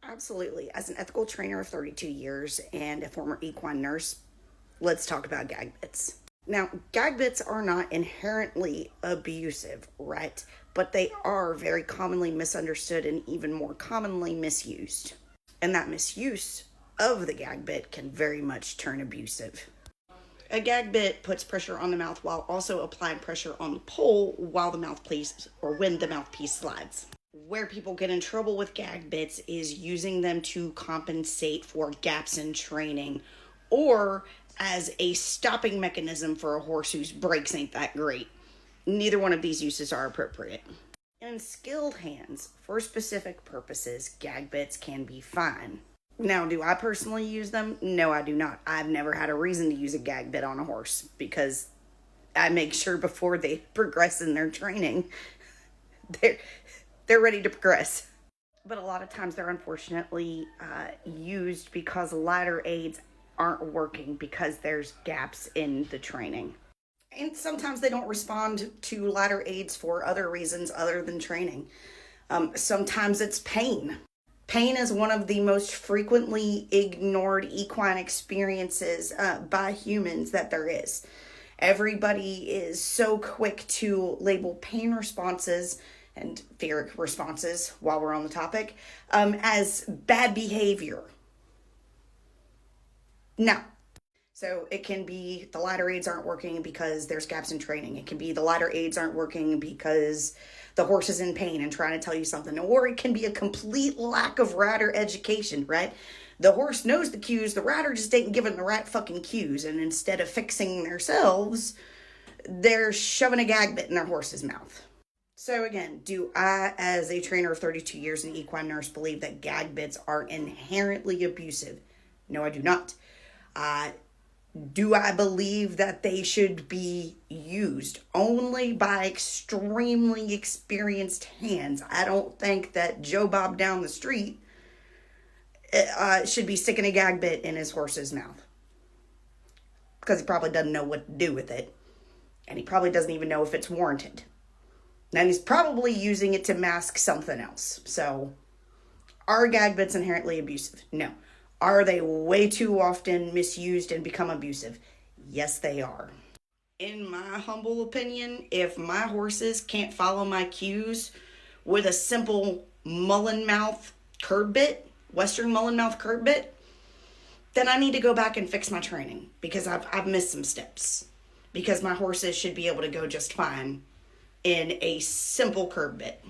Absolutely. As an ethical trainer of 32 years and a former equine nurse, let's talk about gag bits. Now, gag bits are not inherently abusive, right? But they are very commonly misunderstood and even more commonly misused. And that misuse of the gag bit can very much turn abusive. A gag bit puts pressure on the mouth while also applying pressure on the pole while the mouthpiece or when the mouthpiece slides. Where people get in trouble with gag bits is using them to compensate for gaps in training or as a stopping mechanism for a horse whose brakes ain't that great. Neither one of these uses are appropriate. In skilled hands, for specific purposes, gag bits can be fine. Now, do I personally use them? No, I do not. I've never had a reason to use a gag bit on a horse because I make sure before they progress in their training, they're ready to progress. But a lot of times they're unfortunately used because ladder aids aren't working because there's gaps in the training. And sometimes they don't respond to ladder aids for other reasons other than training. Sometimes it's pain. Pain is one of the most frequently ignored equine experiences by humans that there is. Everybody is so quick to label pain responses and fear responses, while we're on the topic, as bad behavior. No. So it can be the ladder aids aren't working because there's gaps in training. It can be the ladder aids aren't working because the horse is in pain and trying to tell you something. Or it can be a complete lack of rider education, right? The horse knows the cues, the rider just ain't giving the right fucking cues. And instead of fixing themselves, they're shoving a gag bit in their horse's mouth. So again, do I, as a trainer of 32 years and equine nurse, believe that gag bits are inherently abusive? No, I do not. Do I believe that they should be used only by extremely experienced hands? I don't think that Joe Bob down the street should be sticking a gag bit in his horse's mouth because he probably doesn't know what to do with it, and he probably doesn't even know if it's warranted. And he's probably using it to mask something else. So, are gag bits inherently abusive? No. Are they way too often misused and become abusive? Yes, they are. In my humble opinion, if my horses can't follow my cues with a simple mullen mouth curb bit, Western mullen mouth curb bit, then I need to go back and fix my training because I've missed some steps. Because my horses should be able to go just fine in a simple curb bit.